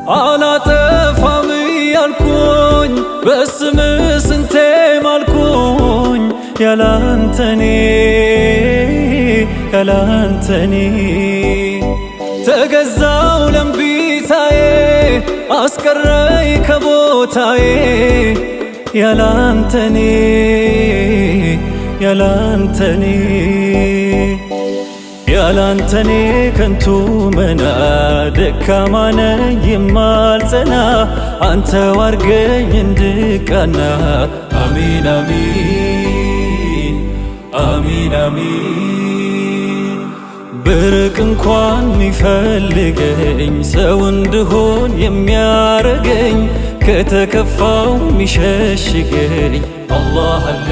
አላጠፋም ያልኩኝ በስም ስንቴ ማልኩኝ ያላንተኔ ተገዛው ለምቢታዬ አስቀረይ ከቦታዬ ያላንተኔ ከንቱ መና ደካማ ነኝ የማልጸና አንተው አርገኝ እንድቃና አሚን አሚን ብርቅ እንኳን ሚፈልገኝ ሰው እንድሆን የሚያረገኝ ከተከፋው ሚሸሽገኝ አላህ አለ